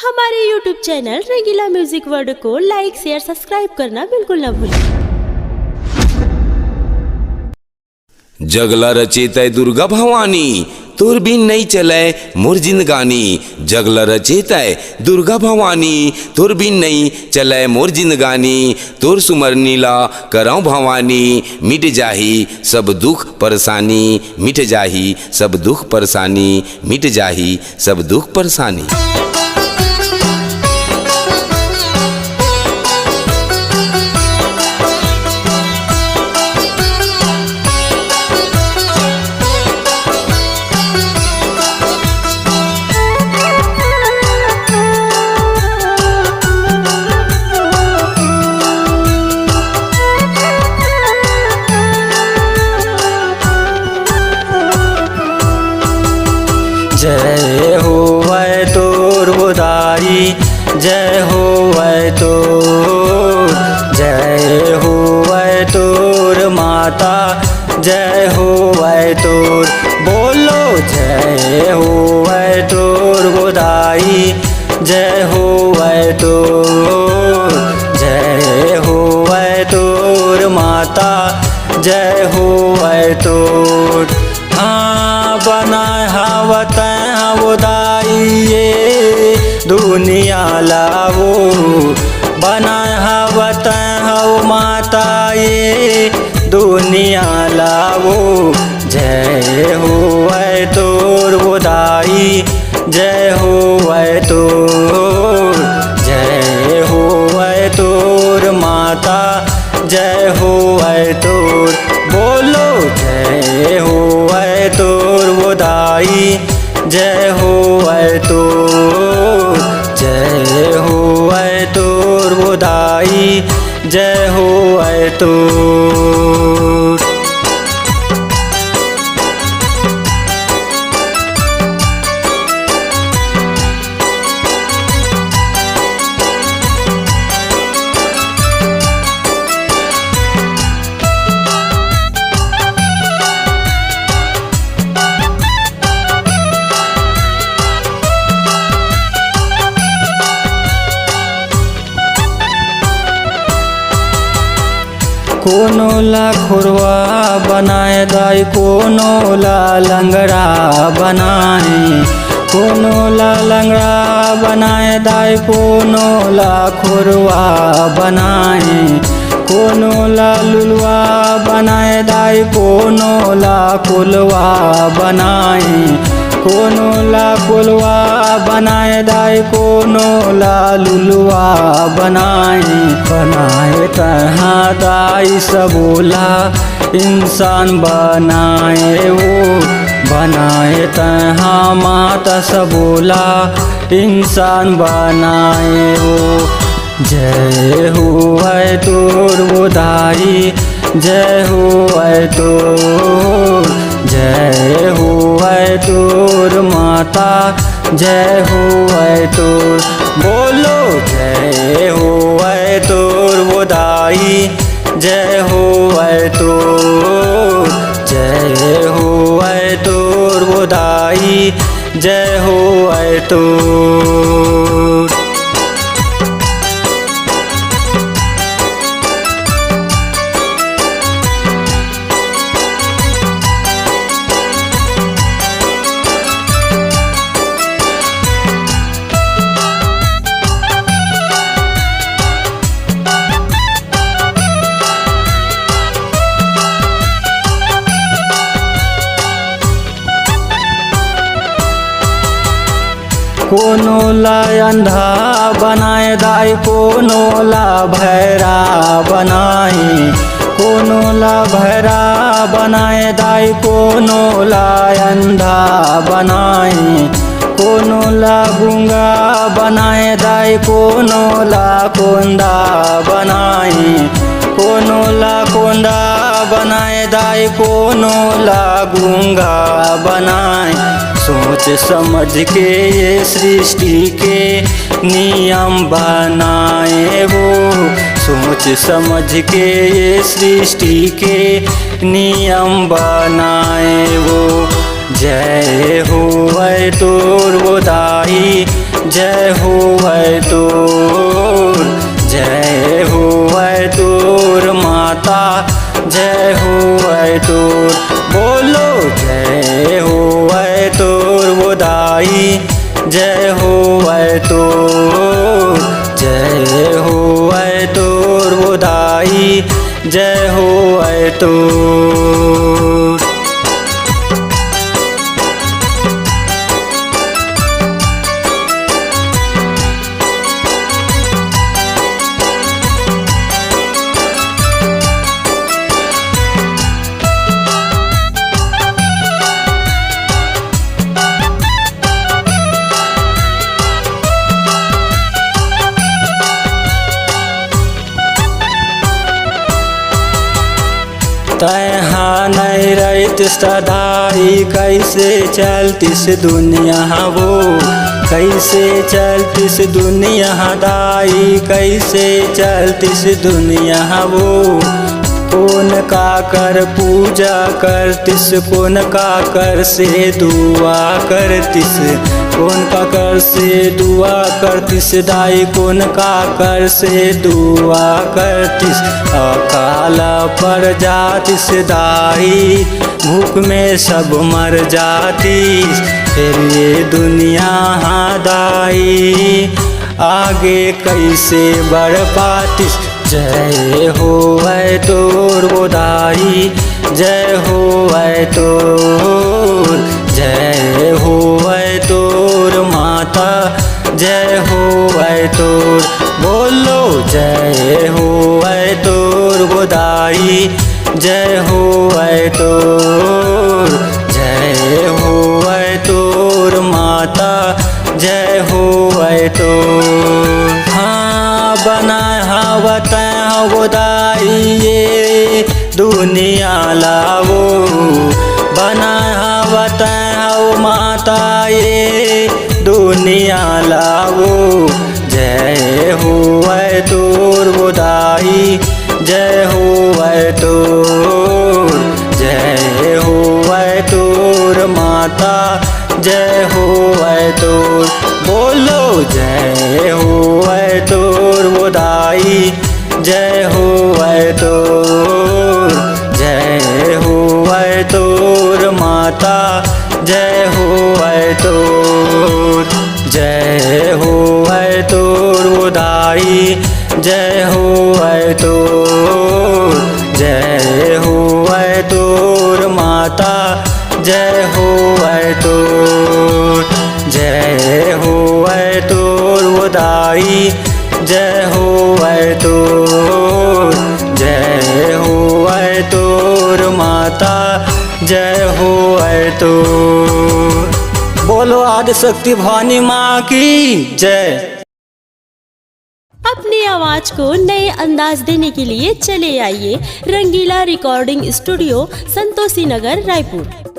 हमारे YouTube channel रंगीला music world को लाइक share subscribe करना बिल्कुल ना भूलें। जगला रचेतै दुर्गा भवानी तोर बिन नहीं चले मोर जिंदगानी। जगला रचेतै दुर्गा भवानी तोर बिन नहीं चले मोर जिंदगानी। तोर सुमर नीला कराऊं भवानी मिट जाही सब दुख परेशानी। मिट जाही सब दुख परेशानी। मिट जाही सब दुख परेशानी। जय हो वै तोर उदारी जय हो वै तोर। जय हो वै तोर माता जय हो वै तोर। बोलो जय हो वै तोर उदारी जय हो वै तोर। जय हो वै तोर माता जय हो वै तोर। हाँ बनाए हावत उदाइए दुनिया लाओ। बनाए हावत हो माता ये दुनिया लाओ। जय हो वै तोर उदाई जय हो वै तोर। जय हो वै तोर माता जय हो वै तोर। बोलो जय हो वै तोर उदाई जय हो वै तोर। जय हो वै तोर उदाई जय हो वै तोर। कोनो ला खुरवा बनाए दाई कोनो ला लंगड़ा बनाए। कोनो ला लंगड़ा बनाए दाई कोनो ला खुरवा बनाए। कोनो ला लुलवा बनाए दाई कोनो ला कुलवा बनाए। कोनो ला कुलवा बनाए दाई कोनो ला लुलवा बनाए। बनाए तहाँ दाई सबोला इंसान बनाए वो। बनाए तहाँ माता सबोला इंसान बनाए वो। जय हो वै तोर उदाई जय हो वै तोर। जय हो वै तोर माता जय हो वै तोर। बोलो जय हो वै तोर उदाई जय हो वै तोर। जय हो वै तोर उदाई जय हो वै तोर। कोनो ला अंधा बनाए दाई कोनो ला भैरा बनाए। कोनो ला भैरा बनाए दाई कोनो ला अंधा बनाए। कोनो ला गूंगा बनाए दाई कोनो ला कोंदा बनाए। कोनो ला कोंदा बनाए दाई कोनो ला गूंगा बनाए। सोच समझ के ये सृष्टि के नियम बनाए वो। सोच समझ के ये सृष्टि के नियम बनाए वो। जय हो वै तोर उदाई जय होवै तोर, जय होवै तोर माता, जय होवै तोर। बोलो जय होवै तोर वो दाई, जय होवै तोर, जय होवै तोर वो दाई, जय होवै तोर। तहाँ नहीं रहतिस दाई, कैसे चलतिस दुनिया वो, कैसे चलतिस दुनिया दाई, कैसे चलतिस दुनिया वो। कौन का कर पूजा करतिस, कौन का कर से दुआ करतिस, कौन का कर से दुआ करतिस दाई, कौन का कर से दुआ करतिस। अकाल पर जातिस दाई, भूख में सब मर जातिस, फिर ये दुनिया दाई आगे कैसे बढ़ पातिस। जय होवै तोर वो दाई, जय होवै तोर, जय होवै तोर माता, जय होवै तोर। बोलो जय होवै तोर वो दाई, जय होवै तोर, जय होवै तोर माता, जय होवै तोर। हाँ बनाए हवत वो दाई ये दुनिया लावो, बनाए हवत हो माता ये दुनिया लावो। जय होवै तोर वो दाई, जय होवै तोर, जय होवै तोर माता, जय होवै तोर। बोलो जय होवै तोर वो दाई, जय होवै तोर, जय होवै तोर माता, जय होवै तोर, जय होवै तोर वो दाई, जय होवै तोर, जय होवै तोर माता, जय होवै तोर, जय होवै तोर वो दाई, जय होवै तोर, जय होवै तोर माता, जय होवै तोर। बोलो आदि शक्ति भवानी माँ की जय। अपनी आवाज को नए अंदाज देने के लिए चले आइए रंगीला रिकॉर्डिंग स्टूडियो, संतोषी नगर, रायपुर।